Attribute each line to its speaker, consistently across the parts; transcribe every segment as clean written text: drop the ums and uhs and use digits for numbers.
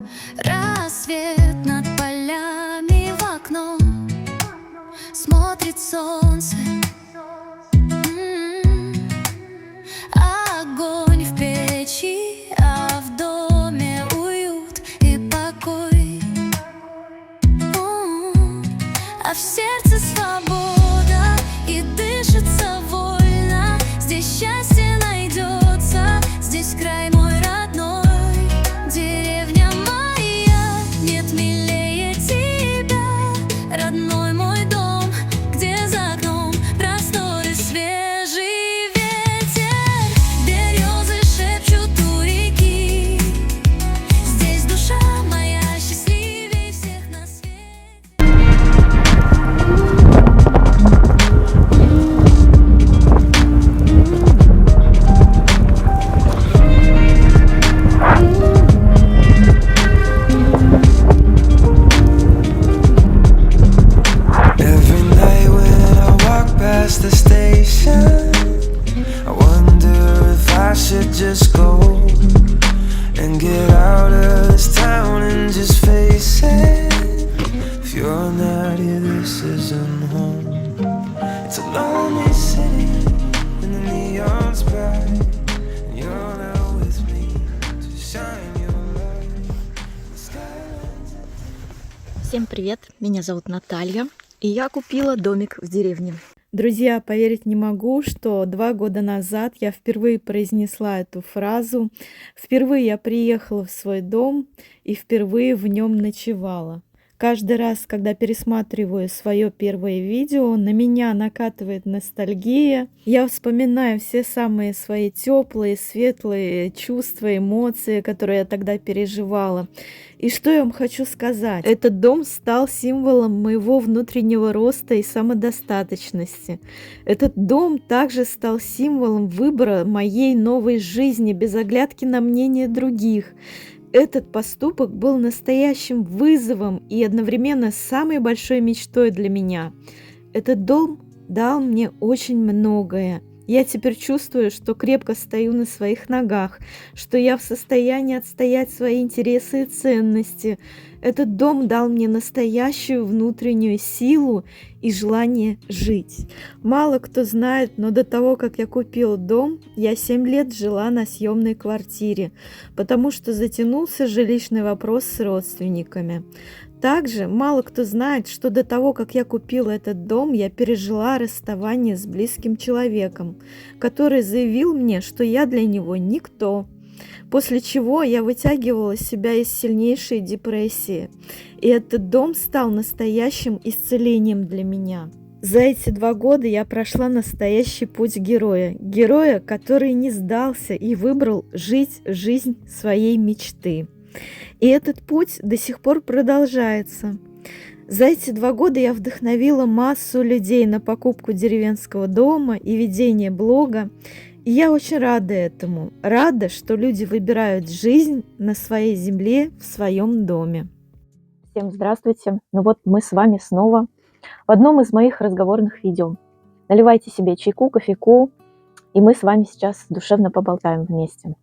Speaker 1: Рассвет над полями в окно, смотрит солнце. Огонь в печи, а в доме уют и покой. А в сердце свобода, и дышится вольно. Здесь счастье найдется, здесь край мой родной. Деревня моя, нет милее тебя. Родной мой дом, где за окном просторы, свежий ветер. Березы шепчут у реки. Здесь душа моя счастливее всех на свете.
Speaker 2: Every night when I walk past the station, I wonder if I should just go and get out of this town and just face it. If you're not here, this isn't home. It's a lonely city and the neon's bright, and you're not with me to shine your light. The skyline's
Speaker 3: Всем привет, меня зовут Наталья, и я купила домик в деревне.
Speaker 4: Друзья, поверить не могу, что 2 года назад я впервые произнесла эту фразу, впервые я приехала в свой дом и впервые в нем ночевала. Каждый раз, когда пересматриваю свое первое видео, на меня накатывает ностальгия. Я вспоминаю все самые свои теплые, светлые чувства, эмоции, которые я тогда переживала. И что я вам хочу сказать? Этот дом стал символом моего внутреннего роста и самодостаточности. Этот дом также стал символом выбора моей новой жизни без оглядки на мнение других. Этот поступок был настоящим вызовом и одновременно самой большой мечтой для меня. Этот дом дал мне очень многое. Я теперь чувствую, что крепко стою на своих ногах, что я в состоянии отстоять свои интересы и ценности. Этот дом дал мне настоящую внутреннюю силу и желание жить. Мало кто знает, но до того, как я купила дом, я 7 лет жила на съемной квартире, потому что затянулся жилищный вопрос с родственниками. Также мало кто знает, что до того, как я купила этот дом, я пережила расставание с близким человеком, который заявил мне, что я для него никто. После чего я вытягивала себя из сильнейшей депрессии. И этот дом стал настоящим исцелением для меня. За эти 2 года я прошла настоящий путь героя. Героя, который не сдался и выбрал жить жизнь своей мечты. И этот путь до сих пор продолжается. За эти 2 года я вдохновила массу людей на покупку деревенского дома и ведение блога. И я очень рада этому. Рада, что люди выбирают жизнь на своей земле, в своем доме.
Speaker 3: Всем здравствуйте, ну вот мы с вами снова в одном из моих разговорных видео. Наливайте себе чайку, кофейку, и мы с вами сейчас душевно поболтаем вместе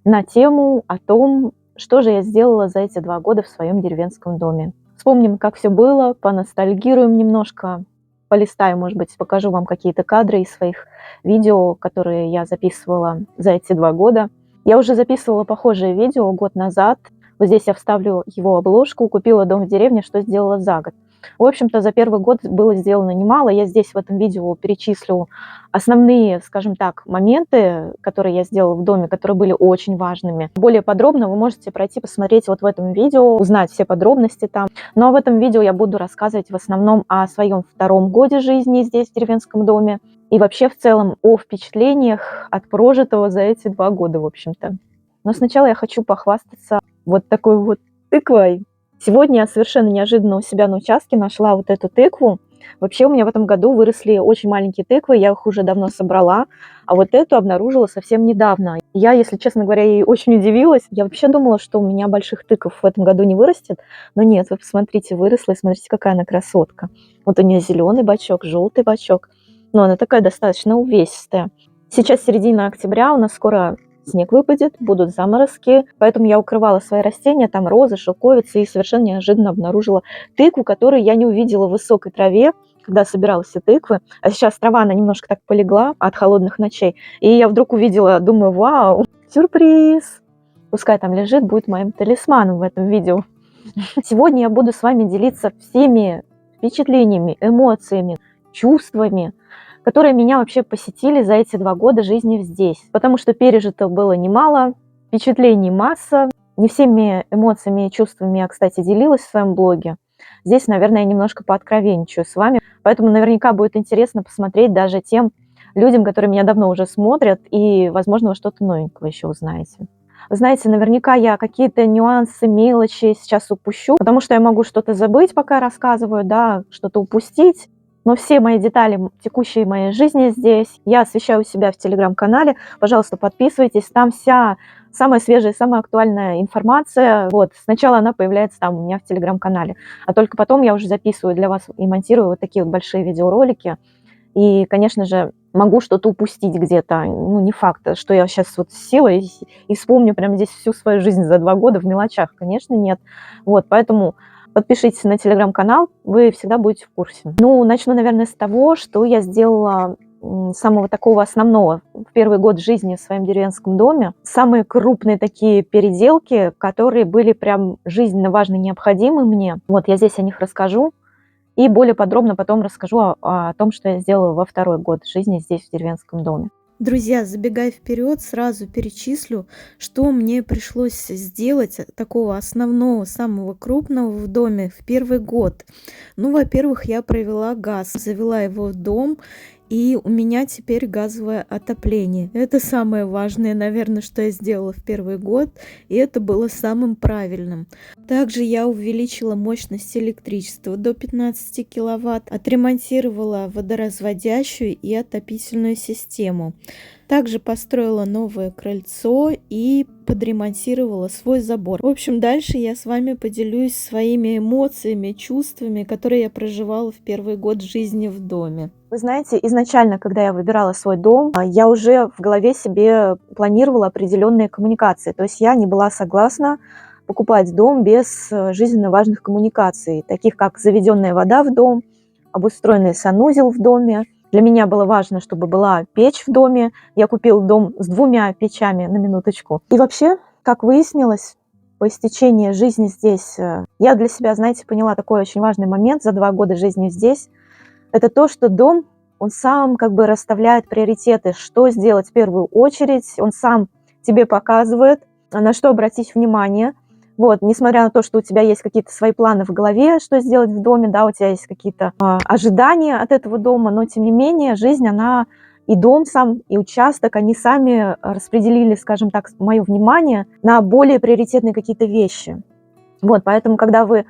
Speaker 3: на тему о том, что же я сделала за эти 2 года в своем деревенском доме. Вспомним, как все было, поностальгируем немножко, полистаю, может быть, покажу вам какие-то кадры из своих видео, которые я записывала за эти 2 года. Я уже записывала похожее видео год назад. Вот здесь я вставлю его обложку. Купила дом в деревне, что сделала за год. В общем-то, за первый год было сделано немало. Я здесь в этом видео перечислю основные, скажем так, моменты, которые я сделала в доме, которые были очень важными. Более подробно вы можете пройти посмотреть вот в этом видео, узнать все подробности там. Ну а в этом видео я буду рассказывать в основном о своем 2-м годе жизни здесь, в деревенском доме. И вообще в целом о впечатлениях от прожитого за эти 2 года, в общем-то. Но сначала я хочу похвастаться вот такой вот тыквой. Сегодня я совершенно неожиданно у себя на участке нашла вот эту тыкву. Вообще у меня в этом году выросли очень маленькие тыквы, я их уже давно собрала, а вот эту обнаружила совсем недавно. Я, если честно говоря, ей очень удивилась. Я вообще думала, что у меня больших тыков в этом году не вырастет, но нет, вы посмотрите, выросла, и смотрите, какая она красотка. Вот у нее зеленый бачок, желтый бачок, но она такая достаточно увесистая. Сейчас середина октября, у нас скоро снег выпадет, будут заморозки. Поэтому я укрывала свои растения, там розы, шелковицы, и совершенно неожиданно обнаружила тыкву, которую я не увидела в высокой траве, когда собирала все тыквы. А сейчас трава, она немножко так полегла от холодных ночей. И я вдруг увидела, думаю, вау, сюрприз! Пускай там лежит, будет моим талисманом в этом видео. Сегодня я буду с вами делиться всеми впечатлениями, эмоциями, чувствами, которые меня вообще посетили за эти 2 года жизни здесь. Потому что пережито было немало, впечатлений масса. Не всеми эмоциями и чувствами я, кстати, делилась в своем блоге. Здесь, наверное, я немножко пооткровенничаю с вами. Поэтому наверняка будет интересно посмотреть даже тем людям, которые меня давно уже смотрят, и, возможно, вы что-то новенького еще узнаете. Вы знаете, наверняка я какие-то нюансы, мелочи сейчас упущу, потому что я могу что-то забыть, пока рассказываю, да, что-то упустить. Но все мои детали текущей моей жизни здесь я освещаю у себя в телеграм-канале. Пожалуйста, подписывайтесь. Там вся самая свежая, самая актуальная информация. Вот, сначала она появляется там у меня в телеграм-канале, а только потом я уже записываю для вас и монтирую вот такие вот большие видеоролики. И, конечно же, могу что-то упустить где-то. Ну, не факт, что я сейчас вот села и вспомню прямо здесь всю свою жизнь за 2 года в мелочах. Конечно, нет. Вот, поэтому подпишитесь на телеграм-канал, вы всегда будете в курсе. Ну, начну, наверное, с того, что я сделала самого такого основного в первый год жизни в своем деревенском доме. Самые крупные такие переделки, которые были прям жизненно важны, необходимы мне. Вот, я здесь о них расскажу. И более подробно потом расскажу о том, что я сделала во 2-й год жизни здесь, в деревенском доме.
Speaker 4: Друзья, забегая вперед, сразу перечислю, что мне пришлось сделать такого основного, самого крупного в доме в первый год. Ну, во-первых, я провела газ, завела его в дом, и у меня теперь газовое отопление. Это самое важное, наверное, что я сделала в первый год, и это было самым правильным. Также я увеличила мощность электричества до 15 киловатт, отремонтировала водоразводящую и отопительную систему. Также построила новое крыльцо и подремонтировала свой забор. В общем, дальше я с вами поделюсь своими эмоциями, чувствами, которые я проживала в первый год жизни в доме.
Speaker 3: Вы знаете, изначально, когда я выбирала свой дом, я уже в голове себе планировала определенные коммуникации. То есть я не была согласна покупать дом без жизненно важных коммуникаций, таких как заведенная вода в дом, обустроенный санузел в доме. Для меня было важно, чтобы была печь в доме. Я купила дом с 2 печами, на минуточку. И вообще, как выяснилось, по истечении жизни здесь, я для себя, знаете, поняла такой очень важный момент за 2 года жизни здесь. Это то, что дом, он сам как бы расставляет приоритеты, что сделать в первую очередь. Он сам тебе показывает, на что обратить внимание. Вот, несмотря на то, что у тебя есть какие-то свои планы в голове, что сделать в доме, да, у тебя есть какие-то ожидания от этого дома, но тем не менее жизнь, она и дом сам, и участок, они сами распределили, скажем так, мое внимание на более приоритетные какие-то вещи. Вот, поэтому, когда вы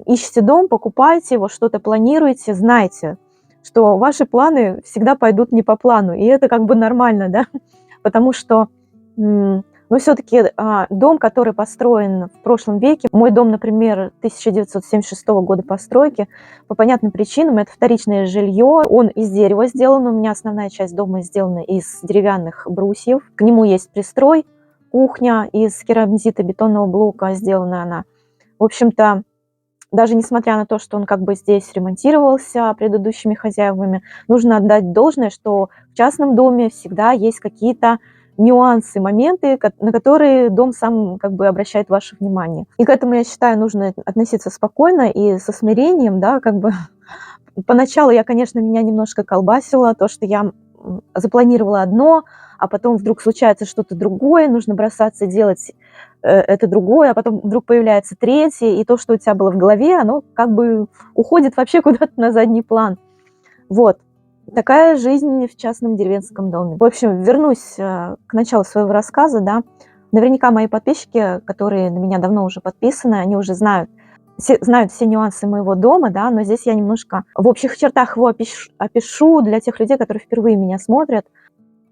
Speaker 3: ищете дом, покупаете его, что-то планируете, знайте, что ваши планы всегда пойдут не по плану, и это как бы нормально, да, потому что но все-таки дом, который построен в прошлом веке, мой дом, например, 1976 года постройки, по понятным причинам, это вторичное жилье, он из дерева сделан, у меня основная часть дома сделана из деревянных брусьев, к нему есть пристрой, кухня из керамзитобетонного блока сделана она. В общем-то, даже несмотря на то, что он как бы здесь ремонтировался предыдущими хозяевами, нужно отдать должное, что в частном доме всегда есть какие-то нюансы, моменты, на которые дом сам как бы обращает ваше внимание. И к этому, я считаю, нужно относиться спокойно и со смирением, да, как бы. Поначалу меня немножко колбасило, то, что я запланировала одно, а потом вдруг случается что-то другое, нужно бросаться делать это другое, а потом вдруг появляется третье, и то, что у тебя было в голове, оно как бы уходит вообще куда-то на задний план. Вот. Такая жизнь в частном деревенском доме. В общем, вернусь к началу своего рассказа, да. Наверняка мои подписчики, которые на меня давно уже подписаны, они уже знают все нюансы моего дома, да, но здесь я немножко в общих чертах его опишу для тех людей, которые впервые меня смотрят.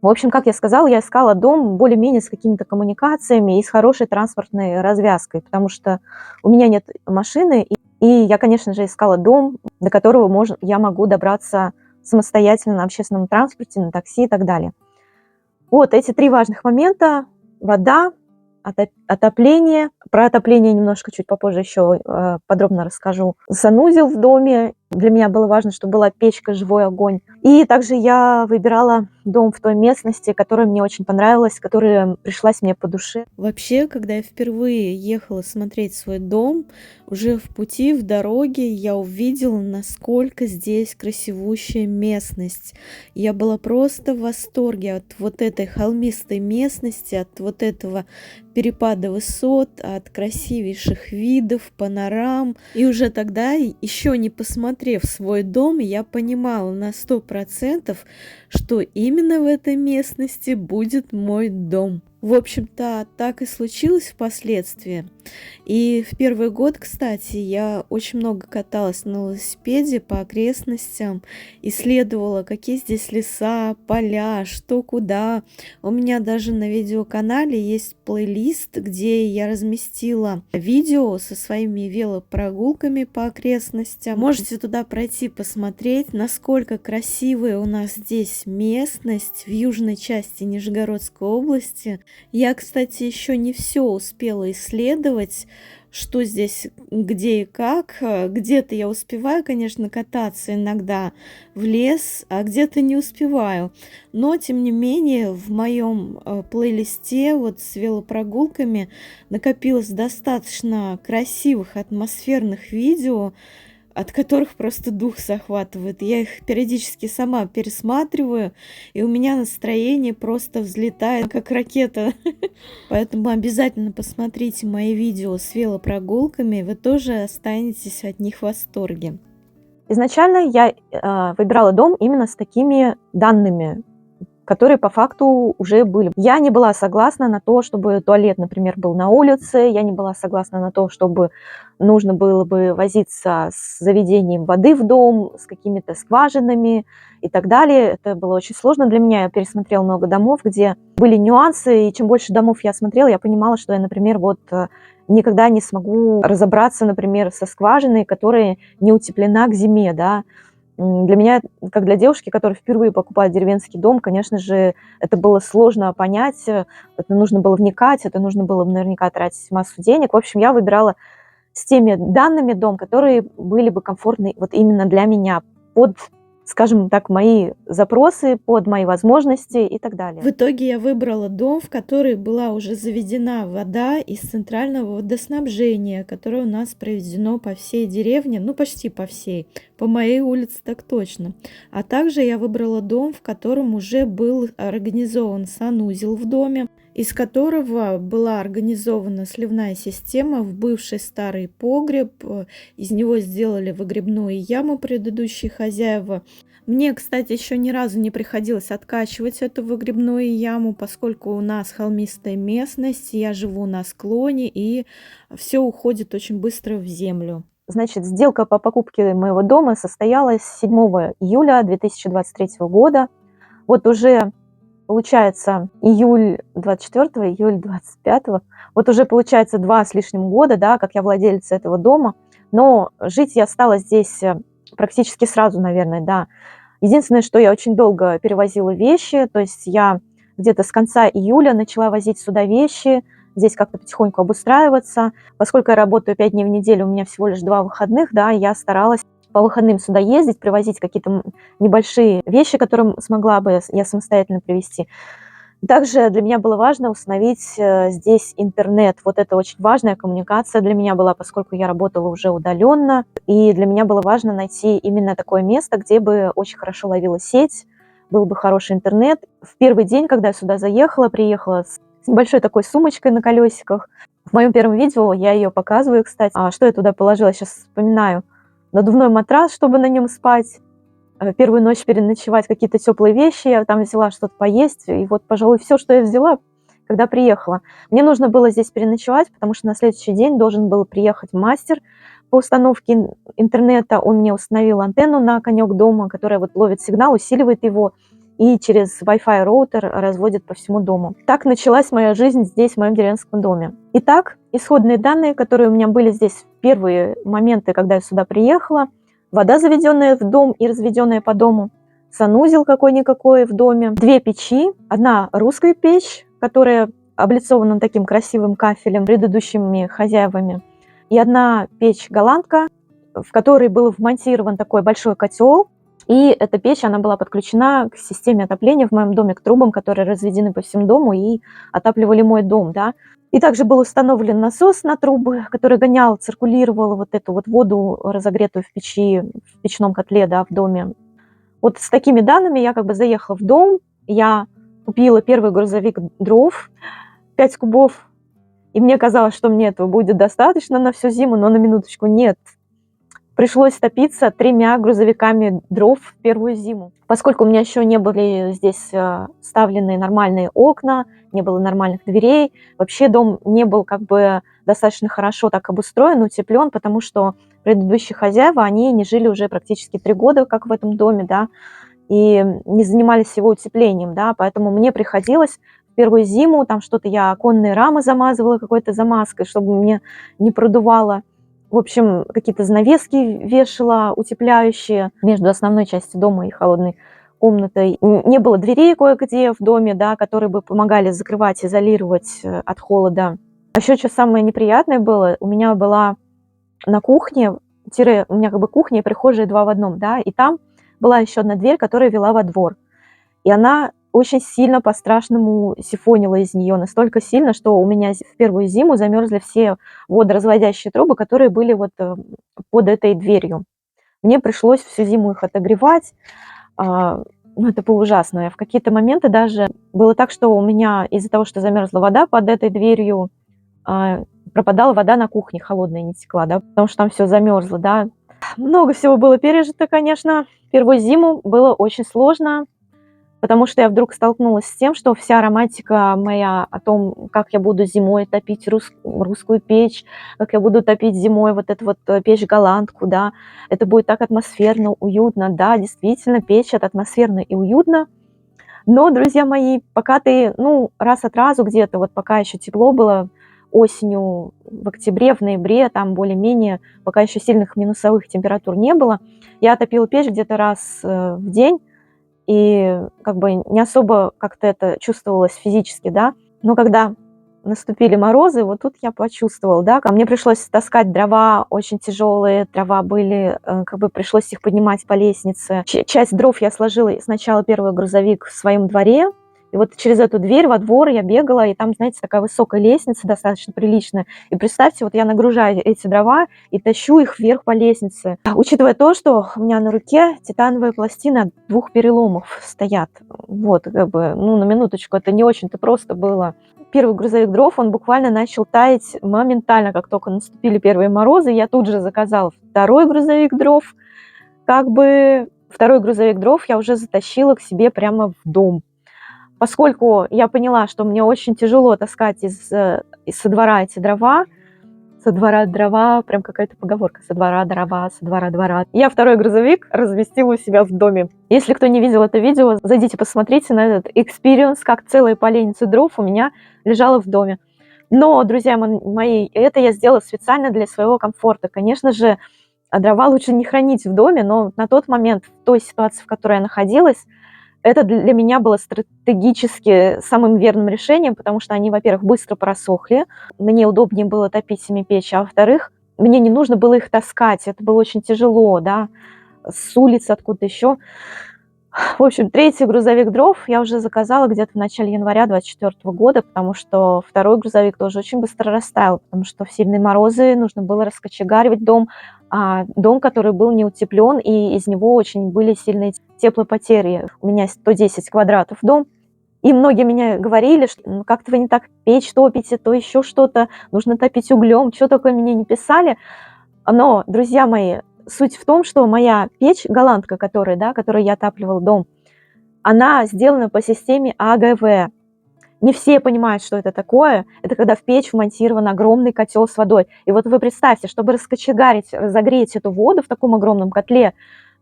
Speaker 3: В общем, как я сказала, я искала дом более-менее с какими-то коммуникациями и с хорошей транспортной развязкой, потому что у меня нет машины, и я, конечно же, искала дом, до которого я могу добраться самостоятельно на общественном транспорте, на такси и так далее. Вот эти 3 важных момента вода, отопление. Про отопление немножко чуть попозже еще подробно расскажу. Санузел в доме. Для меня было важно, чтобы была печка, живой огонь. И также я выбирала дом в той местности, которая мне очень понравилась, которая пришлась мне по душе.
Speaker 4: Вообще, когда я впервые ехала смотреть свой дом, уже в пути, в дороге, я увидела, насколько здесь красивущая местность. Я была просто в восторге от вот этой холмистой местности, от вот этого перепада высот, от красивейших видов, панорам. И уже тогда, еще не посмотрев свой дом, я понимала на 100%, что именно в этой местности будет мой дом. В общем-то, так и случилось впоследствии. И в первый год, кстати, я очень много каталась на велосипеде по окрестностям, исследовала, какие здесь леса, поля, что куда. У меня даже на видеоканале есть плейлист, где я разместила видео со своими велопрогулками по окрестностям. Можете туда пройти, посмотреть, насколько красивая у нас здесь местность в южной части Нижегородской области. Я, кстати, еще не все успела исследовать, что здесь, где и как. Где-то я успеваю, конечно, кататься иногда в лес, а где-то не успеваю. Но, тем не менее, в моем плейлисте вот с велопрогулками накопилось достаточно красивых, атмосферных видео, от которых просто дух захватывает. Я их периодически сама пересматриваю, и у меня настроение просто взлетает, как ракета. Поэтому обязательно посмотрите мои видео с велопрогулками, вы тоже останетесь от них в восторге.
Speaker 3: Изначально я выбирала дом именно с такими данными, которые по факту уже были. Я не была согласна на то, чтобы туалет, например, был на улице, я не была согласна на то, чтобы нужно было бы возиться с заведением воды в дом, с какими-то скважинами и так далее. Это было очень сложно для меня. Я пересмотрела много домов, где были нюансы, и чем больше домов я смотрела, я понимала, что я, например, никогда не смогу разобраться, например, со скважиной, которая не утеплена к зиме, да. Для меня, как для девушки, которая впервые покупает деревенский дом, конечно же, это было сложно понять, это нужно было вникать, это нужно было наверняка тратить массу денег. В общем, я выбирала с теми данными дом, которые были бы комфортны вот именно для меня, под, скажем так, мои запросы, под мои возможности и так далее.
Speaker 4: В итоге я выбрала дом, в который была уже заведена вода из центрального водоснабжения, которое у нас проведено по всей деревне, ну почти по всей, по моей улице так точно. А также я выбрала дом, в котором уже был организован санузел в доме, из которого была организована сливная система в бывший старый погреб. Из него сделали выгребную яму предыдущие хозяева. Мне, кстати, еще ни разу не приходилось откачивать эту выгребную яму, поскольку у нас холмистая местность, я живу на склоне, и все уходит очень быстро в землю.
Speaker 3: Значит, сделка по покупке моего дома состоялась 7 июля 2023 года. Вот уже получается июль 24, июль 25. Вот уже получается 2 с лишним года, да, как я владелица этого дома. Но жить я стала здесь практически сразу, наверное, да. Единственное, что я очень долго перевозила вещи, то есть я где-то с конца июля начала возить сюда вещи, здесь как-то потихоньку обустраиваться. Поскольку я работаю 5 дней в неделю, у меня всего лишь 2 выходных, да, я старалась по выходным сюда ездить, привозить какие-то небольшие вещи, которые смогла бы я самостоятельно привезти. Также для меня было важно установить здесь интернет. Вот это очень важная коммуникация для меня была, поскольку я работала уже удаленно. И для меня было важно найти именно такое место, где бы очень хорошо ловила сеть, был бы хороший интернет. В первый день, когда я сюда приехала с небольшой такой сумочкой на колесиках. В моем первом видео я ее показываю, кстати. Что я туда положила, сейчас вспоминаю. Надувной матрас, чтобы на нем спать. Первую ночь переночевать, какие-то теплые вещи, я там взяла что-то поесть, и вот, пожалуй, все, что я взяла, когда приехала. Мне нужно было здесь переночевать, потому что на следующий день должен был приехать мастер по установке интернета. Он мне установил антенну на конек дома, которая вот ловит сигнал, усиливает его, и через Wi-Fi роутер разводит по всему дому. Так началась моя жизнь здесь, в моем деревенском доме. Итак, исходные данные, которые у меня были здесь в первые моменты, когда я сюда приехала: вода, заведенная в дом и разведенная по дому, санузел какой-никакой в доме, 2 печи, одна русская печь, которая облицованным таким красивым кафелем предыдущими хозяевами. И одна печь-голландка, в которой был вмонтирован такой большой котел. И эта печь, она была подключена к системе отопления в моем доме, к трубам, которые разведены по всему дому и отапливали мой дом, да. И также был установлен насос на трубы, который гонял, циркулировал вот эту вот воду, разогретую в печи, в печном котле, да, в доме. Вот с такими данными я как бы заехала в дом, я купила первый грузовик дров, 5 кубов, и мне казалось, что мне этого будет достаточно на всю зиму, но на минуточку нет. Пришлось топиться 3 грузовиками дров в первую зиму. Поскольку у меня еще не были здесь вставлены нормальные окна, не было нормальных дверей, вообще дом не был как бы достаточно хорошо так обустроен, утеплен, потому что предыдущие хозяева, они не жили уже практически 3 года, как в этом доме, да, и не занимались его утеплением, да, поэтому мне приходилось в первую зиму, там что-то я оконные рамы замазывала какой-то замазкой, чтобы мне не продувало. В общем, какие-то занавески вешала утепляющие между основной частью дома и холодной комнатой. Не было дверей кое-где в доме, да, которые бы помогали закрывать, изолировать от холода. А еще что самое неприятное было, у меня была на кухне, у меня как бы кухня и прихожая 2 в одном, да, и там была еще одна дверь, которая вела во двор. И она очень сильно по-страшному сифонила из нее, настолько сильно, что у меня в первую зиму замерзли все водоразводящие трубы, которые были вот под этой дверью. Мне пришлось всю зиму их отогревать. Ну, это было ужасно. В какие-то моменты даже было так, что у меня из-за того, что замерзла вода под этой дверью, пропадала вода на кухне, холодная не текла, да, потому что там все замерзло, да. Много всего было пережито, конечно. Первую зиму было очень сложно, потому что я вдруг столкнулась с тем, что вся романтика моя о том, как я буду зимой топить русскую печь, как я буду топить зимой вот эту вот печь-голландку, да, это будет так атмосферно, уютно, да, действительно, печь это атмосферно и уютно. Но, друзья мои, пока ты, ну, раз от разу где-то, вот пока еще тепло было осенью, в октябре, в ноябре, там более-менее, пока еще сильных минусовых температур не было, я топила печь где-то раз в день, и как бы не особо как-то это чувствовалось физически, да. Но когда наступили морозы, вот тут я почувствовала, да, мне пришлось таскать дрова очень тяжелые, дрова были, как бы пришлось их поднимать по лестнице. Часть дров я сложила сначала первый грузовик в своем дворе, и вот через эту дверь во двор я бегала, и там, знаете, такая высокая лестница, достаточно приличная. И представьте, вот я нагружаю эти дрова и тащу их вверх по лестнице. Учитывая то, что у меня на руке титановые пластины от 2 переломов стоят. Вот, как бы, ну, на минуточку, это не очень-то просто было. Первый грузовик дров, он буквально начал таять моментально, как только наступили первые морозы. Я тут же заказала второй грузовик дров. Как бы второй грузовик дров я уже затащила к себе прямо в дом. Поскольку я поняла, что мне очень тяжело таскать со двора эти дрова, со двора дрова, прям какая-то поговорка, со двора дрова, со двора двора. Я второй грузовик разместила у себя в доме. Если кто не видел это видео, зайдите, посмотрите на этот экспириенс, как целая поленница дров у меня лежала в доме. Но, друзья мои, это я сделала специально для своего комфорта. Конечно же, дрова лучше не хранить в доме, но на тот момент, в той ситуации, в которой я находилась, это для меня было стратегически самым верным решением, потому что они, во-первых, быстро просохли, мне удобнее было топить ими печь, а во-вторых, мне не нужно было их таскать, это было очень тяжело, да, с улицы, откуда-то еще. В общем, третий грузовик дров я уже заказала где-то в начале января 2024 года, потому что второй грузовик тоже очень быстро растаял, потому что в сильные морозы нужно было раскочегаривать дом, а дом, который был не утеплен, и из него очень были сильные теплопотери. У меня 110 квадратов дом, и многие меня говорили, что ну, как-то вы не так печь топите, то еще что-то, нужно топить углем, что такое мне не писали. Но, друзья мои, суть в том, что моя печь, голландка, которой я отапливала дом, она сделана по системе АГВ. Не все понимают, что это такое. Это когда в печь вмонтирован огромный котел с водой. И вот вы представьте, чтобы раскочегарить, разогреть эту воду в таком огромном котле,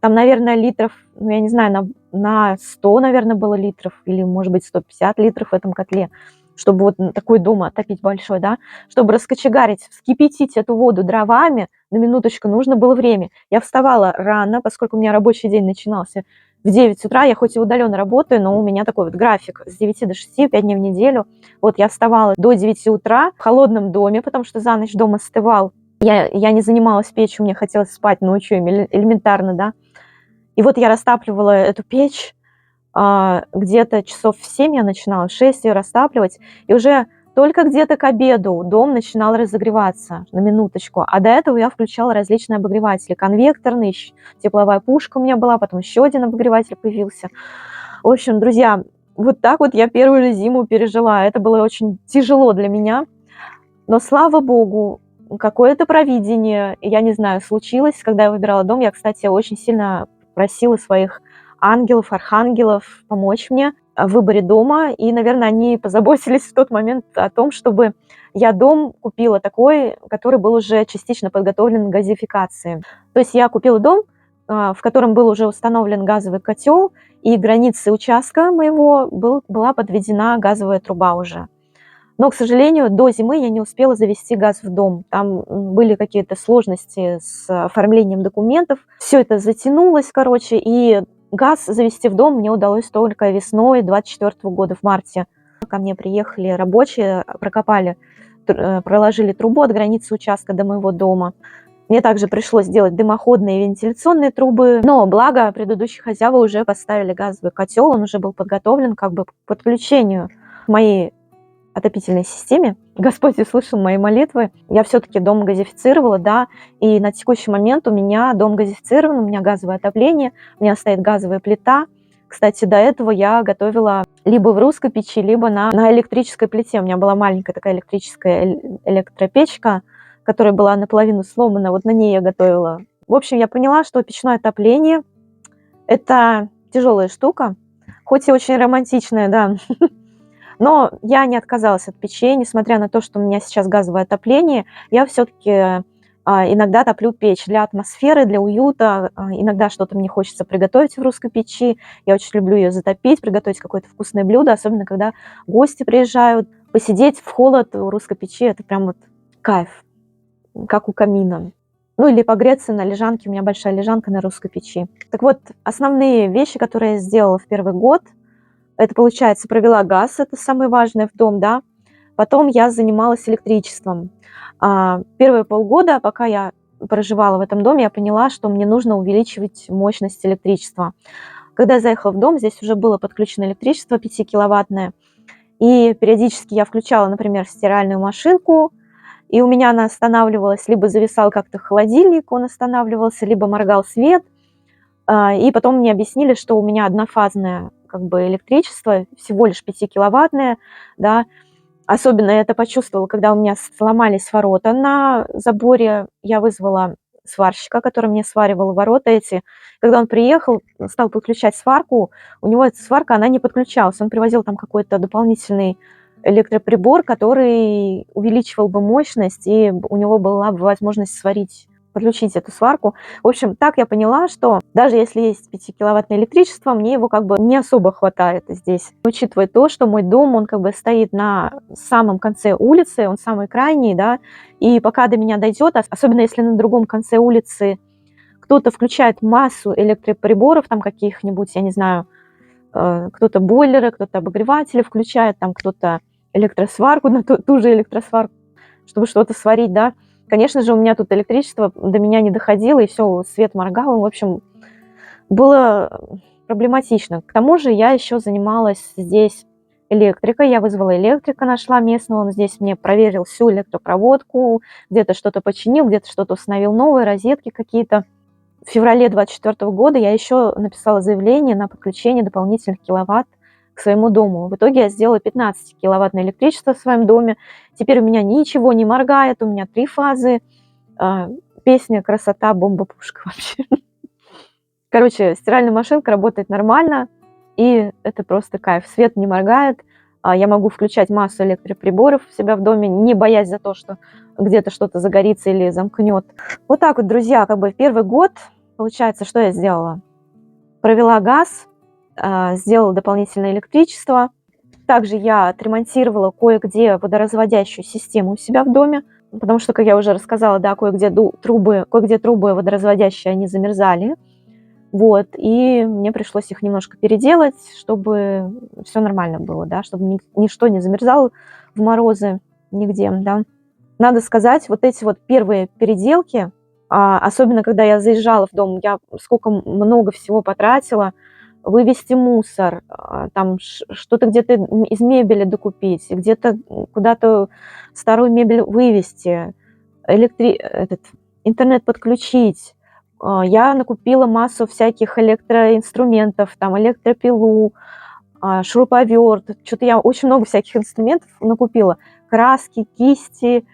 Speaker 3: там, наверное, литров, ну, я не знаю, на 100, наверное, было литров, или, может быть, 150 литров в этом котле, чтобы вот такой дом отопить большой, да, чтобы раскочегарить, вскипятить эту воду дровами, на минуточку нужно было время. Я вставала рано, поскольку у меня рабочий день начинался в 9 утра. Я хоть и удаленно работаю, но у меня такой вот график с 9 до 6, 5 дней в неделю. Вот я вставала до 9 утра в холодном доме, потому что за ночь дом остывал. Я не занималась печью, мне хотелось спать ночью элементарно, да. И вот я растапливала эту печь, где-то часов в 7 я начинала, в 6 ее растапливать, и уже только где-то к обеду дом начинал разогреваться, на минуточку. А до этого я включала различные обогреватели, конвекторные, тепловая пушка у меня была, потом еще один обогреватель появился. В общем, друзья, вот так вот я первую же зиму пережила. Это было очень тяжело для меня, но слава богу, какое-то провидение, я не знаю, случилось, когда я выбирала дом. Я, кстати, очень сильно просила своих ангелов, архангелов помочь мне в выборе дома. И, наверное, они позаботились в тот момент о том, чтобы я дом купила такой, который был уже частично подготовлен к газификации. То есть я купила дом, в котором был уже установлен газовый котел, и границы участка моего была подведена газовая труба уже. Но, к сожалению, до зимы я не успела завести газ в дом. Там были какие-то сложности с оформлением документов. Все это затянулось, короче, и газ завести в дом мне удалось только весной 2024 года, в марте. Ко мне приехали рабочие, прокопали, проложили трубу от границы участка до моего дома. Мне также пришлось делать дымоходные и вентиляционные трубы, но благо предыдущие хозяева уже поставили газовый котел, он уже был подготовлен как бы к подключению к моей отопительной системе. Господь услышал мои молитвы. Я все-таки дом газифицировала, да, и на текущий момент у меня дом газифицирован, у меня газовое отопление, у меня стоит газовая плита. Кстати, до этого я готовила либо в русской печи, либо на электрической плите. У меня была маленькая такая электрическая электропечка, которая была наполовину сломана, вот на ней я готовила. В общем, я поняла, что печное отопление – это тяжелая штука, хоть и очень романтичная, да. Но я не отказалась от печей, несмотря на то, что у меня сейчас газовое отопление, я все-таки иногда топлю печь для атмосферы, для уюта. Иногда что-то мне хочется приготовить в русской печи. Я очень люблю ее затопить, приготовить какое-то вкусное блюдо, особенно когда гости приезжают. Посидеть в холод в русской печи – это прям вот кайф, как у камина. Ну или погреться на лежанке, у меня большая лежанка на русской печи. Так вот, основные вещи, которые я сделала в первый год – это, получается, провела газ, это самое важное в дом, да. Потом я занималась электричеством. Первые полгода, пока я проживала в этом доме, я поняла, что мне нужно увеличивать мощность электричества. Когда я заехала в дом, здесь уже было подключено электричество 5-киловаттное. И периодически я включала, например, стиральную машинку, и у меня она останавливалась, либо зависал как-то холодильник, он останавливался, либо моргал свет. И потом мне объяснили, что у меня однофазное как бы электричество, всего лишь 5-киловаттное, да. Особенно я это почувствовала, когда у меня сломались ворота на заборе. Я вызвала сварщика, который мне сваривал ворота эти. Когда он приехал, стал подключать сварку, у него эта сварка, она не подключалась. Он привозил там какой-то дополнительный электроприбор, который увеличивал бы мощность, и у него была бы возможность подключить эту сварку. В общем, так я поняла, что даже если есть 5-киловаттное электричество, мне его как бы не особо хватает здесь. Учитывая то, что мой дом, он как бы стоит на самом конце улицы, он самый крайний, да, и пока до меня дойдет, особенно если на другом конце улицы кто-то включает массу электроприборов, там каких-нибудь, я не знаю, кто-то бойлеры, кто-то обогреватели включает, там кто-то электросварку, на ту же электросварку, чтобы что-то сварить, да. Конечно же, у меня тут электричество до меня не доходило, и все, свет моргал. В общем, было проблематично. К тому же я еще занималась здесь электрикой. Я вызвала электрика, нашла местного. Он здесь мне проверил всю электропроводку, где-то что-то починил, где-то что-то установил новые, розетки какие-то. В феврале 2024 года я еще написала заявление на подключение дополнительных киловатт к своему дому. В итоге я сделала 15-киловаттное электричество в своем доме. Теперь у меня ничего не моргает, у меня 3 фазы. Песня «Красота, бомба, пушка» вообще. Короче, стиральная машинка работает нормально, и это просто кайф. Свет не моргает, я могу включать массу электроприборов у себя в доме, не боясь за то, что где-то что-то загорится или замкнет. Вот так вот, друзья, как бы в первый год, получается, что я сделала? Провела газ, сделала дополнительное электричество. Также я отремонтировала кое-где водоразводящую систему у себя в доме, потому что, как я уже рассказала, да, кое-где трубы водоразводящие, они замерзали. Вот, и мне пришлось их немножко переделать, чтобы все нормально было, да, чтобы ничто не замерзало в морозы нигде, да. Надо сказать, вот эти вот первые переделки, особенно когда я заезжала в дом, я сколько много всего потратила. Вывести мусор, там что-то где-то из мебели докупить, где-то куда-то старую мебель вывести, интернет подключить. Я накупила массу всяких электроинструментов, там электропилу, шуруповерт. Что-то я очень много всяких инструментов накупила. Краски, кисти,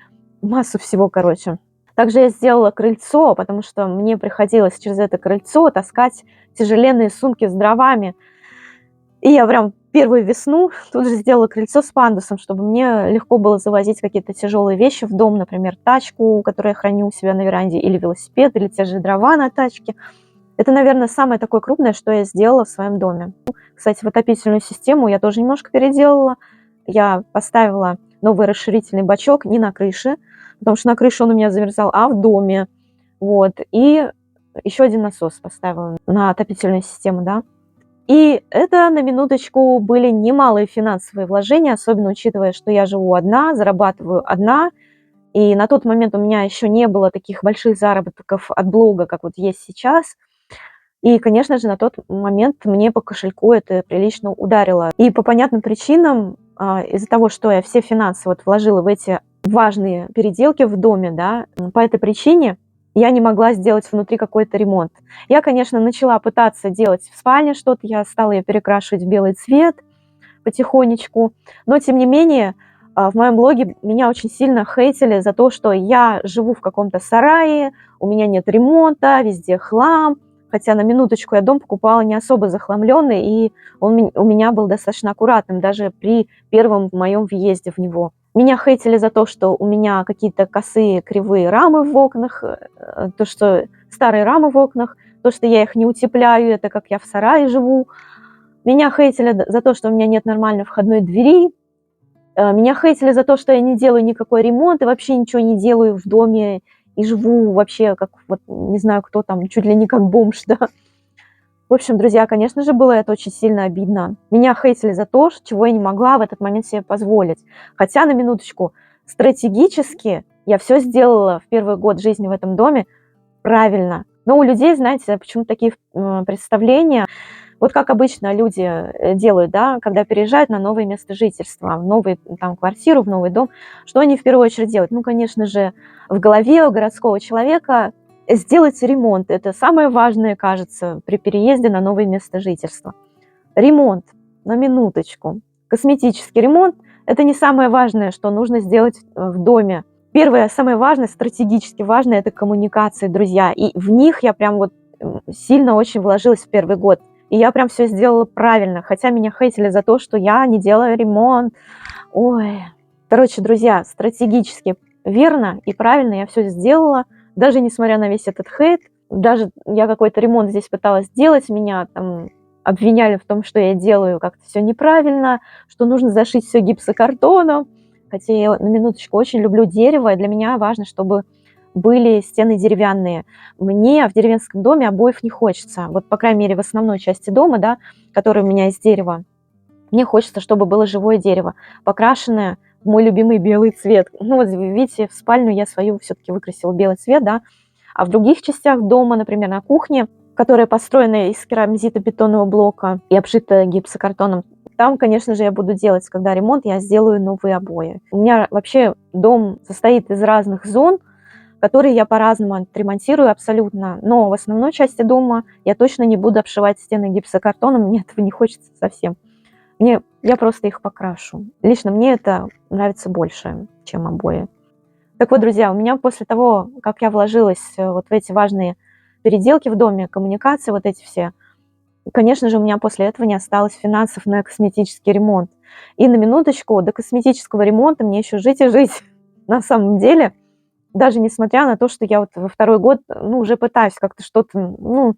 Speaker 3: массу всего, короче. Также я сделала крыльцо, потому что мне приходилось через это крыльцо таскать тяжеленные сумки с дровами. И я прям первую весну тут же сделала крыльцо с пандусом, чтобы мне легко было завозить какие-то тяжелые вещи в дом, например, тачку, которую я храню у себя на веранде, или велосипед, или те же дрова на тачке. Это, наверное, самое такое крупное, что я сделала в своем доме. Кстати, в отопительную систему я тоже немножко переделала. Я поставила новый расширительный бачок не на крыше, потому что на крыше он у меня замерзал, а в доме. Вот. И еще один насос поставила на отопительную систему, да. И это, на минуточку, были немалые финансовые вложения, особенно учитывая, что я живу одна, зарабатываю одна. И на тот момент у меня еще не было таких больших заработков от блога, как вот есть сейчас. И, конечно же, на тот момент мне по кошельку это прилично ударило. И по понятным причинам, из-за того, что я все финансы вот вложила в эти важные переделки в доме, да, по этой причине я не могла сделать внутри какой-то ремонт. Я, конечно, начала пытаться делать в спальне что-то, я стала ее перекрашивать в белый цвет потихонечку, но, тем не менее, в моем блоге меня очень сильно хейтили за то, что я живу в каком-то сарае, у меня нет ремонта, везде хлам. Хотя, на минуточку, я дом покупала не особо захламленный, и он у меня был достаточно аккуратным, даже при первом моем въезде в него. Меня хейтили за то, что у меня какие-то косые, кривые рамы в окнах, то, что старые рамы в окнах, то, что я их не утепляю, это как я в сарае живу. Меня хейтили за то, что у меня нет нормальной входной двери. Меня хейтили за то, что я не делаю никакой ремонт и вообще ничего не делаю в доме, и живу вообще как, вот, не знаю кто там, чуть ли не как бомж, да. В общем, друзья, конечно же, было это очень сильно обидно. Меня хейтили за то, чего я не могла в этот момент себе позволить. Хотя, на минуточку, стратегически я все сделала в первый год жизни в этом доме правильно. Но у людей, знаете, почему-то такие представления, вот как обычно люди делают, да, когда переезжают на новое место жительства, в новую там квартиру, в новый дом, что они в первую очередь делают? Ну, конечно же, в голове у городского человека сделать ремонт. Это самое важное, кажется, при переезде на новое место жительства. Ремонт, на минуточку. Косметический ремонт – это не самое важное, что нужно сделать в доме. Первое, самое важное, стратегически важное – это коммуникации, друзья. И в них я прям вот сильно очень вложилась в первый год. И я прям все сделала правильно, хотя меня хейтили за то, что я не делаю ремонт. Ой. Короче, друзья, стратегически верно и правильно я все сделала, даже несмотря на весь этот хейт. Даже я какой-то ремонт здесь пыталась сделать, меня там обвиняли в том, что я делаю как-то все неправильно, что нужно зашить все гипсокартоном. Хотя я, на минуточку, очень люблю дерево, и для меня важно, чтобы были стены деревянные. Мне в деревенском доме обоев не хочется. Вот, по крайней мере, в основной части дома, да, которая у меня из дерева, мне хочется, чтобы было живое дерево, покрашенное в мой любимый белый цвет. Ну, вот видите, в спальню я свою все-таки выкрасила белый цвет, да, а в других частях дома, например, на кухне, которая построена из керамзитобетонного блока и обшита гипсокартоном, там, конечно же, я буду делать, когда ремонт, я сделаю новые обои. У меня вообще дом состоит из разных зон, которые я по-разному отремонтирую абсолютно. Но в основной части дома я точно не буду обшивать стены гипсокартоном, мне этого не хочется совсем. Я просто их покрашу. Лично мне это нравится больше, чем обои. Так вот, друзья, у меня после того, как я вложилась вот в эти важные переделки в доме, коммуникации, вот эти все, конечно же, у меня после этого не осталось финансов на косметический ремонт. И на минуточку, до косметического ремонта мне еще жить и жить. На самом деле, даже несмотря на то, что я вот во второй год, ну, уже пытаюсь как-то что-то, ну,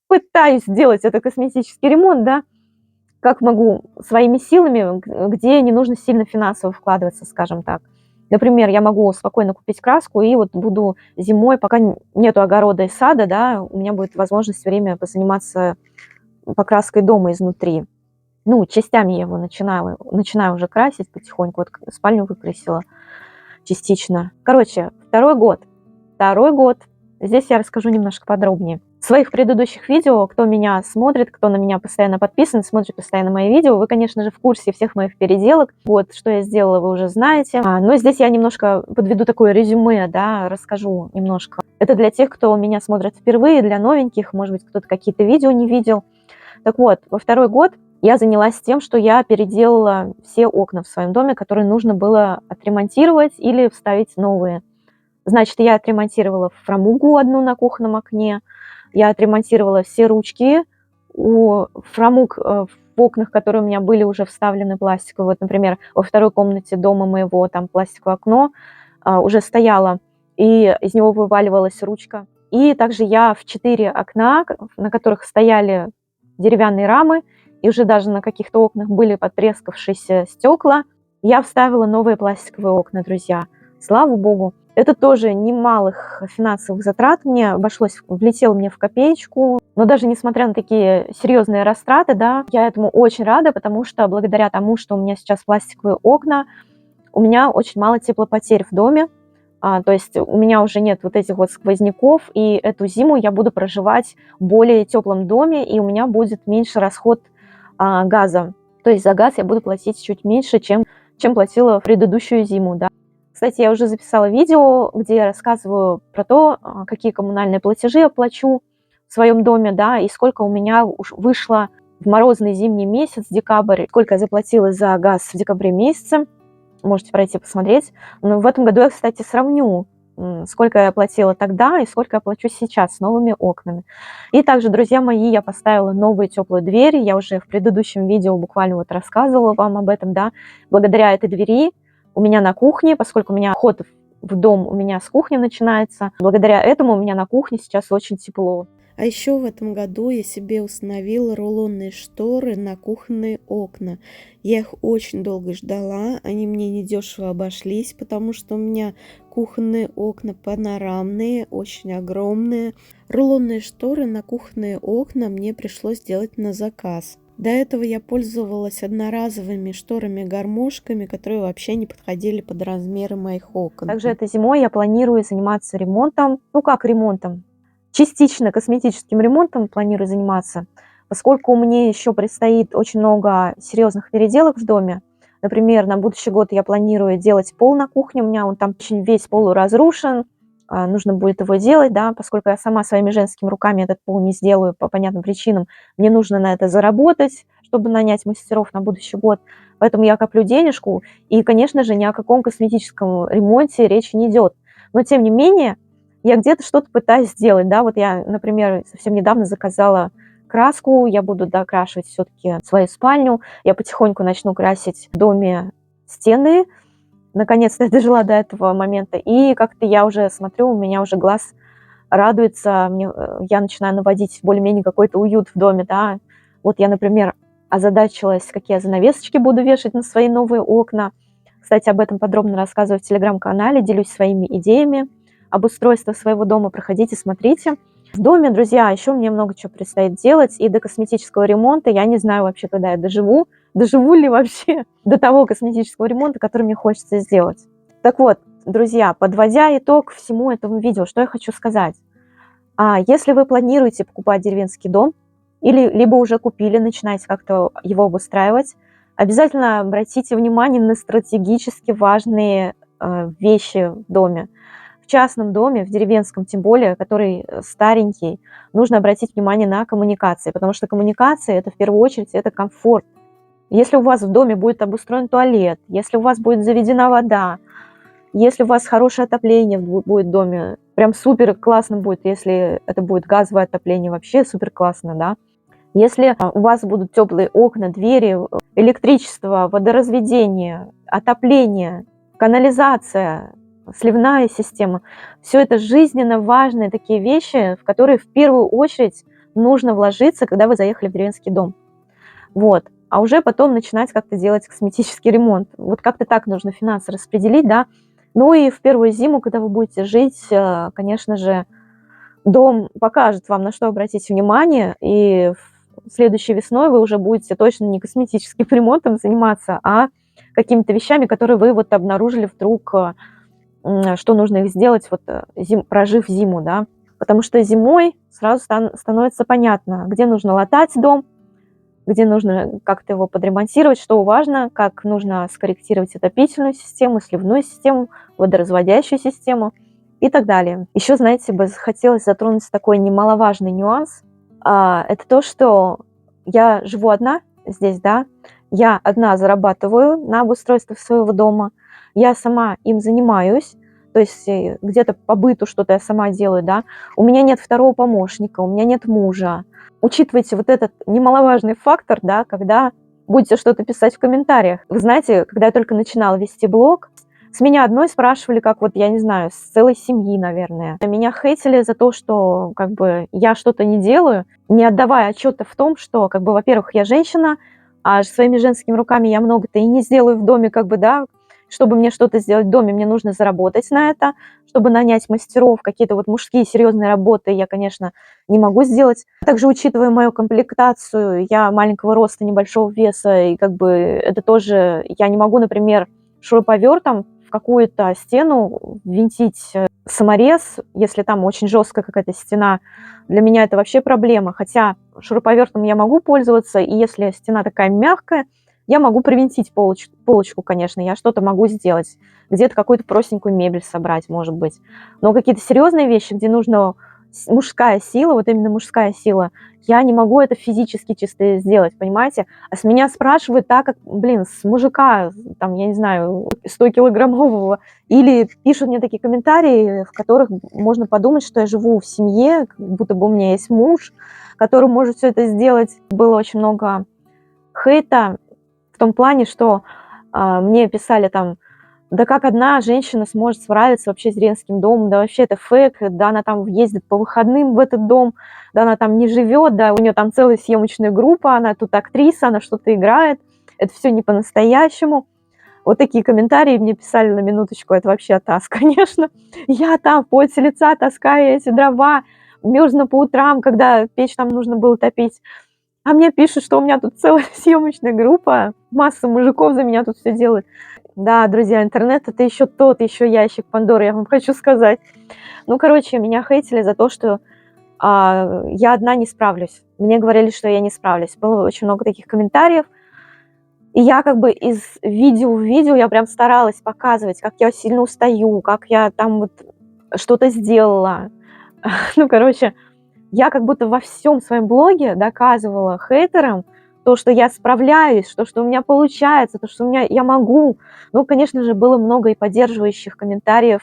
Speaker 3: пытаюсь сделать это косметический ремонт, да, как могу, своими силами, где не нужно сильно финансово вкладываться, скажем так. Например, я могу спокойно купить краску и вот буду зимой, пока нету огорода и сада, да, у меня будет возможность время позаниматься покраской дома изнутри. Ну, частями я его начинаю уже красить потихоньку. Вот спальню выкрасила частично. Короче, второй год. Второй год. Здесь я расскажу немножко подробнее. В своих предыдущих видео, кто меня смотрит, кто на меня постоянно подписан, смотрит постоянно мои видео, вы, конечно же, в курсе всех моих переделок. Вот, что я сделала, вы уже знаете. Но здесь я немножко подведу такое резюме, да, расскажу немножко. Это для тех, кто меня смотрит впервые, для новеньких, может быть, кто-то какие-то видео не видел. Так вот, во второй год я занялась тем, что я переделала все окна в своем доме, которые нужно было отремонтировать или вставить новые. Значит, я отремонтировала фрамугу одну на кухонном окне, я отремонтировала все ручки у фрамуг в окнах, которые у меня были уже вставлены пластиковые. Вот, например, во второй комнате дома моего там пластиковое окно уже стояло, и из него вываливалась ручка. И также я в 4 окна, на которых стояли деревянные рамы, и уже даже на каких-то окнах были потрескавшиеся стекла, я вставила новые пластиковые окна, друзья. Слава богу. Это тоже немалых финансовых затрат мне обошлось, влетело мне в копеечку. Но даже несмотря на такие серьезные растраты, да, я этому очень рада, потому что благодаря тому, что у меня сейчас пластиковые окна, у меня очень мало теплопотерь в доме. То есть у меня уже нет вот этих вот сквозняков, и эту зиму я буду проживать в более теплом доме, и у меня будет меньше расход газа. То есть за газ я буду платить чуть меньше, чем платила в предыдущую зиму, да. Кстати, я уже записала видео, где я рассказываю про то, какие коммунальные платежи я плачу в своем доме, да, и сколько у меня уж вышло в морозный зимний месяц, декабрь, сколько я заплатила за газ в декабре месяце. Можете пройти посмотреть. Но в этом году я, кстати, сравню, сколько я платила тогда и сколько я плачу сейчас с новыми окнами. И также, друзья мои, я поставила новые теплые двери. Я уже в предыдущем видео буквально вот рассказывала вам об этом, да. Благодаря этой двери у меня на кухне, поскольку у меня вход в дом у меня с кухни начинается, благодаря этому у меня на кухне сейчас очень тепло.
Speaker 4: А еще в этом году я себе установила рулонные шторы на кухонные окна. Я их очень долго ждала, они мне недешево обошлись, потому что у меня кухонные окна панорамные, очень огромные. Рулонные шторы на кухонные окна мне пришлось делать на заказ. До этого я пользовалась одноразовыми шторами-гармошками, которые вообще не подходили под размеры моих окон.
Speaker 3: Также этой зимой я планирую заниматься ремонтом. Ну как ремонтом? Частично косметическим ремонтом планирую заниматься, поскольку мне еще предстоит очень много серьезных переделок в доме. Например, на будущий год я планирую делать пол на кухне, у меня он там очень весь полуразрушен, нужно будет его делать, да, поскольку я сама своими женскими руками этот пол не сделаю по понятным причинам, мне нужно на это заработать, чтобы нанять мастеров на будущий год, поэтому я коплю денежку, и, конечно же, ни о каком косметическом ремонте речи не идет. Но, тем не менее, я где-то что-то пытаюсь сделать, да, вот я, например, совсем недавно заказала краску, я буду докрашивать все-таки свою спальню, я потихоньку начну красить в доме стены, наконец-то я дожила до этого момента, и как-то я уже смотрю, у меня уже глаз радуется, я начинаю наводить более-менее какой-то уют в доме, да, вот я, например, озадачилась, какие я занавесочки буду вешать на свои новые окна, кстати, об этом подробно рассказываю в телеграм-канале, делюсь своими идеями, обустройство своего дома, проходите, смотрите. В доме, друзья, еще мне много чего предстоит делать, и до косметического ремонта я не знаю вообще, когда я доживу ли вообще до того косметического ремонта, который мне хочется сделать. Так вот, друзья, подводя итог всему этому видео, что я хочу сказать. Если вы планируете покупать деревенский дом, или либо уже купили, начинаете как-то его обустраивать, обязательно обратите внимание на стратегически важные вещи в доме. В частном доме, в деревенском тем более, который старенький, нужно обратить внимание на коммуникации, потому что коммуникации – это в первую очередь это комфорт. Если у вас в доме будет обустроен туалет, если у вас будет заведена вода, если у вас хорошее отопление будет в доме, прям супер классно будет, если это будет газовое отопление, вообще супер классно, да. Если у вас будут теплые окна, двери, электричество, водоразведение, отопление, канализация, сливная система. Все это жизненно важные такие вещи, в которые в первую очередь нужно вложиться, когда вы заехали в деревенский дом. Вот. А уже потом начинать как-то делать косметический ремонт. Вот как-то так нужно финансы распределить, да. Ну и в первую зиму, когда вы будете жить, конечно же, дом покажет вам, на что обратить внимание, и следующей весной вы уже будете точно не косметическим ремонтом заниматься, а какими-то вещами, которые вы вот обнаружили вдруг, что нужно их сделать, вот, прожив зиму, да. Потому что зимой сразу становится понятно, где нужно латать дом, где нужно как-то его подремонтировать, что важно, как нужно скорректировать отопительную систему, сливную систему, водоразводящую систему и так далее. Еще, знаете, бы хотелось затронуть такой немаловажный нюанс. Это то, что я живу одна здесь, да, я одна зарабатываю на обустройство своего дома, я сама им занимаюсь, то есть где-то по быту что-то я сама делаю, да, у меня нет второго помощника, у меня нет мужа. Учитывайте вот этот немаловажный фактор, да, когда будете что-то писать в комментариях. Вы знаете, когда я только начинала вести блог, с меня одной спрашивали, как вот, я не знаю, с целой семьи, наверное. Меня хейтили за то, что как бы я что-то не делаю, не отдавая отчета в том, что, как бы, во-первых, я женщина, а своими женскими руками я много-то и не сделаю в доме, как бы, да. Чтобы мне что-то сделать в доме, мне нужно заработать на это, чтобы нанять мастеров, какие-то вот мужские серьезные работы я, конечно, не могу сделать. Также, учитывая мою комплектацию, я маленького роста, небольшого веса, и как бы это тоже, я не могу, например, шуруповертом в какую-то стену винтить саморез, если там очень жесткая какая-то стена. Для меня это вообще проблема, хотя шуруповертом я могу пользоваться, и если стена такая мягкая, я могу привинтить полочку, конечно, я что-то могу сделать, где-то какую-то простенькую мебель собрать, может быть. Но какие-то серьезные вещи, где нужна мужская сила, вот именно мужская сила, я не могу это физически чисто сделать, понимаете? А с меня спрашивают так, как, блин, с мужика, там, я не знаю, 100-килограммового, или пишут мне такие комментарии, в которых можно подумать, что я живу в семье, как будто бы у меня есть муж, который может все это сделать. Было очень много хейта, в том плане, что мне писали там, да как одна женщина сможет справиться вообще с рентгенским домом, да вообще это фейк, да она там ездит по выходным в этот дом, да она там не живет, да у нее там целая съемочная группа, она тут актриса, она что-то играет, это все не по-настоящему. Вот такие комментарии мне писали на минуточку, это вообще атас, конечно. Я там в поте лица таскаю эти дрова, мерзну по утрам, когда печь там нужно было топить. А мне пишут, что у меня тут целая съемочная группа, масса мужиков за меня тут все делают. Да, друзья, интернет это еще тот, еще ящик Пандоры, я вам хочу сказать. Ну, короче, меня хейтили за то, что я одна не справлюсь. Мне говорили, что я не справлюсь. Было очень много таких комментариев. И я как бы из видео в видео я прям старалась показывать, как я сильно устаю, как я там вот что-то сделала. Ну, короче, я как будто во всем своем блоге доказывала хейтерам то, что я справляюсь, то, что у меня получается, то, что у меня я могу. Ну, конечно же, было много и поддерживающих комментариев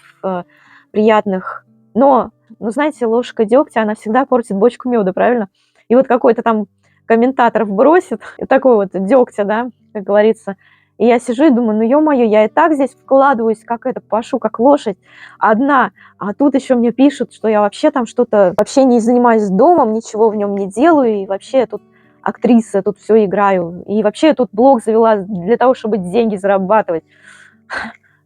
Speaker 3: приятных. Но, ну, знаете, ложка дегтя, она всегда портит бочку меда, правильно? И вот какой-то там комментатор вбросит такой вот дегтя, да, как говорится. И я сижу и думаю, ну, ё-моё, я и так здесь вкладываюсь, как это, пашу, как лошадь одна. А тут еще мне пишут, что я вообще там что-то, вообще не занимаюсь домом, ничего в нем не делаю, и вообще тут актриса, тут все играю. И вообще тут блог завела для того, чтобы деньги зарабатывать.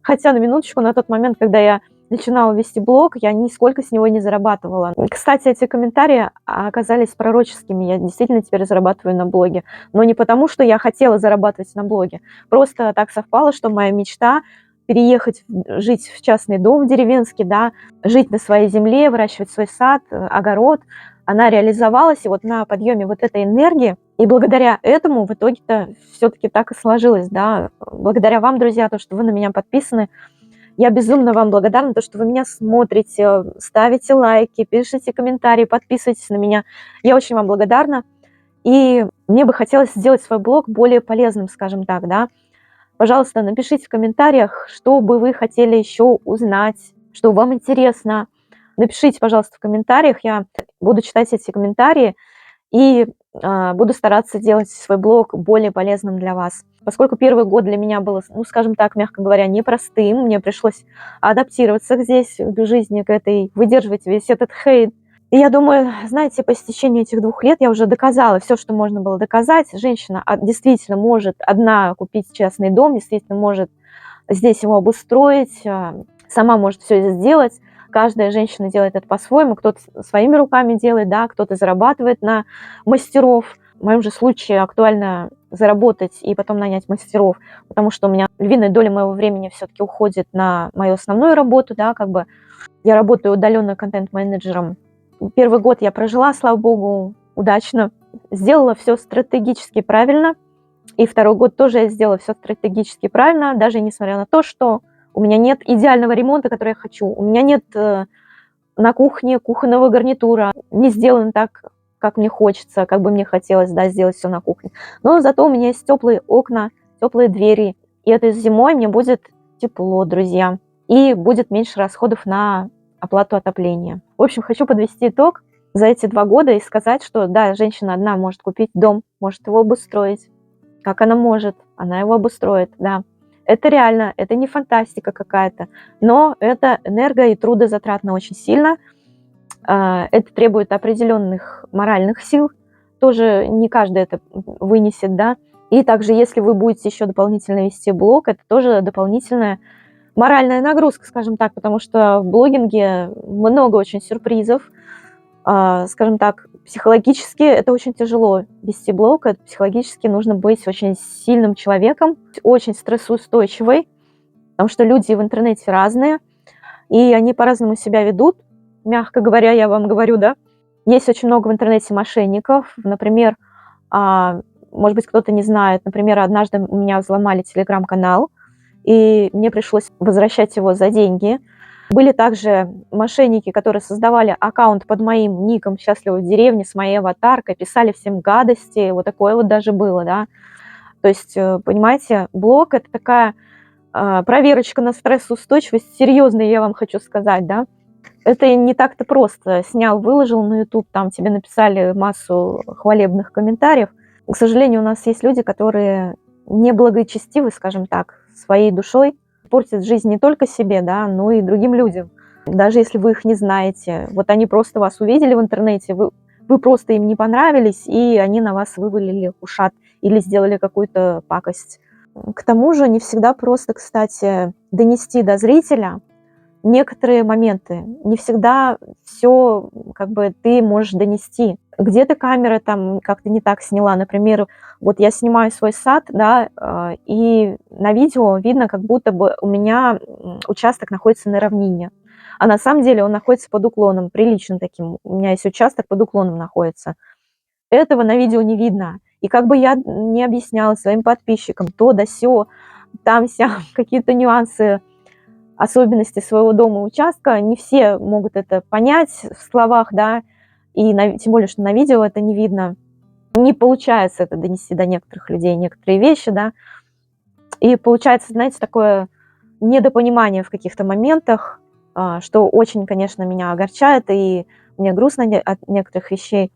Speaker 3: Хотя на минуточку, на тот момент, когда я начинала вести блог, я нисколько с него не зарабатывала. Кстати, эти комментарии оказались пророческими. Я действительно теперь зарабатываю на блоге. Но не потому, что я хотела зарабатывать на блоге. Просто так совпало, что моя мечта переехать, жить в частный дом деревенский, да, жить на своей земле, выращивать свой сад, огород, она реализовалась, и вот на подъеме вот этой энергии, и благодаря этому в итоге-то все-таки так и сложилось, да, благодаря вам, друзья, то, что вы на меня подписаны, я безумно вам благодарна, то, что вы меня смотрите, ставите лайки, пишите комментарии, подписывайтесь на меня. Я очень вам благодарна. И мне бы хотелось сделать свой блог более полезным, скажем так, да. Пожалуйста, напишите в комментариях, что бы вы хотели еще узнать, что вам интересно. Напишите, пожалуйста, в комментариях. Я буду читать эти комментарии и буду стараться делать свой блог более полезным для вас. Поскольку первый год для меня был, ну, скажем так, мягко говоря, непростым, мне пришлось адаптироваться здесь, к жизни, к этой, выдерживать весь этот хейт. И я думаю, знаете, по истечении этих 2 лет я уже доказала все, что можно было доказать. Женщина действительно может одна купить частный дом, действительно может здесь его обустроить, сама может все это сделать. Каждая женщина делает это по-своему. Кто-то своими руками делает, да, кто-то зарабатывает на мастеров. В моем же случае актуально заработать и потом нанять мастеров, потому что у меня львиная доля моего времени все-таки уходит на мою основную работу, да, как бы я работаю удаленно контент-менеджером. Первый год я прожила, слава богу, удачно, сделала все стратегически правильно, и второй год тоже я сделала все стратегически правильно, даже несмотря на то, что у меня нет идеального ремонта, который я хочу, у меня нет на кухне кухонного гарнитура, не сделано так, как мне хочется, как бы мне хотелось, да, сделать все на кухне. Но зато у меня есть теплые окна, теплые двери. И этой зимой мне будет тепло, друзья. И будет меньше расходов на оплату отопления. В общем, хочу подвести итог за эти 2 года и сказать, что да, женщина одна может купить дом, может его обустроить. Как она может, она его обустроит, да. Это реально, это не фантастика какая-то, но это энерго- и трудозатратно очень сильно. Это требует определенных моральных сил, тоже не каждый это вынесет, да. И также, если вы будете еще дополнительно вести блог, это тоже дополнительная моральная нагрузка, скажем так, потому что в блогинге много очень сюрпризов, скажем так, психологически это очень тяжело вести блог, это психологически нужно быть очень сильным человеком, очень стрессоустойчивой, потому что люди в интернете разные, и они по-разному себя ведут, мягко говоря, я вам говорю, да. Есть очень много в интернете мошенников. Например, может быть, кто-то не знает, например, однажды у меня взломали телеграм-канал, и мне пришлось возвращать его за деньги. Были также мошенники, которые создавали аккаунт под моим ником «Счастлива в деревне» с моей аватаркой, писали всем гадости, вот такое вот даже было, да. То есть, понимаете, блог – это такая проверочка на стрессоустойчивость, серьезная, я вам хочу сказать, да. Это не так-то просто. Снял, выложил на YouTube, там тебе написали массу хвалебных комментариев. К сожалению, у нас есть люди, которые неблагочестивы, скажем так, своей душой, портят жизнь не только себе, да, но и другим людям. Даже если вы их не знаете. Вот они просто вас увидели в интернете, вы просто им не понравились, и они на вас вывалили ушат или сделали какую-то пакость. К тому же не всегда просто, кстати, донести до зрителя некоторые моменты. Не всегда все как бы ты можешь донести. Где-то камера там как-то не так сняла. Например, вот я снимаю свой сад, да, и на видео видно, как будто бы у меня участок находится на равнине. А на самом деле он находится под уклоном, приличным таким. У меня есть участок под уклоном находится. Этого на видео не видно. И как бы я не объясняла своим подписчикам то да сё, там-сям, какие-то нюансы, особенности своего дома, участка, не все могут это понять в словах, да, и тем более, что на видео это не видно. Не получается это донести до некоторых людей, некоторые вещи, да, и получается, знаете, такое недопонимание в каких-то моментах, что очень, конечно, меня огорчает, и мне грустно от некоторых вещей.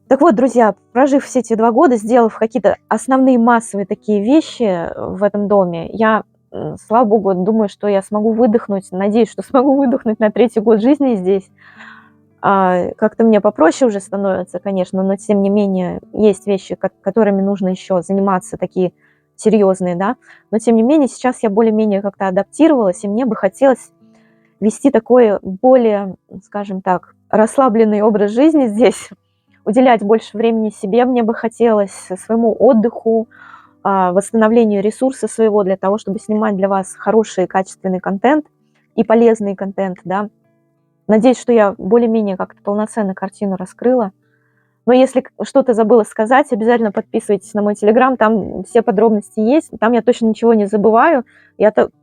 Speaker 3: Так вот, друзья, прожив все эти 2 года, сделав какие-то основные массовые такие вещи в этом доме, я, слава богу, думаю, что я смогу выдохнуть, надеюсь, что смогу выдохнуть на 3-й год жизни здесь. Как-то мне попроще уже становится, конечно, но тем не менее есть вещи, которыми нужно еще заниматься, такие серьезные, да. Но тем не менее сейчас я более-менее как-то адаптировалась, и мне бы хотелось вести такой более, скажем так, расслабленный образ жизни здесь, уделять больше времени себе мне бы хотелось, своему отдыху, восстановлению ресурса своего для того, чтобы снимать для вас хороший качественный контент и полезный контент, да. Надеюсь, что я более-менее как-то полноценно картину раскрыла. Но если что-то забыла сказать, обязательно подписывайтесь на мой телеграм, там все подробности есть, там я точно ничего не забываю.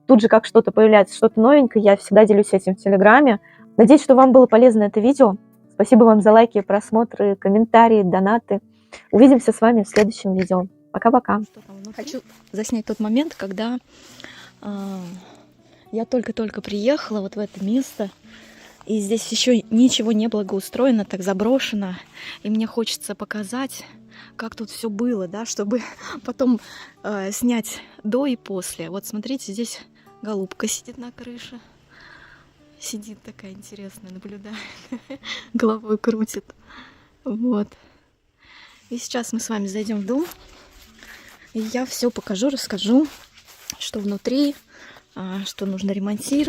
Speaker 3: Тут же как что-то появляется, что-то новенькое, я всегда делюсь этим в телеграме. Надеюсь, что вам было полезно это видео. Спасибо вам за лайки, просмотры, комментарии, донаты. Увидимся с вами в следующем видео. Пока-пока.
Speaker 5: Хочу заснять тот момент, когда я только-только приехала вот в это место, и здесь еще ничего не благоустроено, так заброшено. И мне хочется показать, как тут все было, да, чтобы потом снять до и после. Вот смотрите, здесь голубка сидит на крыше. Сидит такая интересная, наблюдает, головой крутит. Вот. И сейчас мы с вами зайдем в дом. И я все покажу, расскажу, что внутри, что нужно ремонтировать.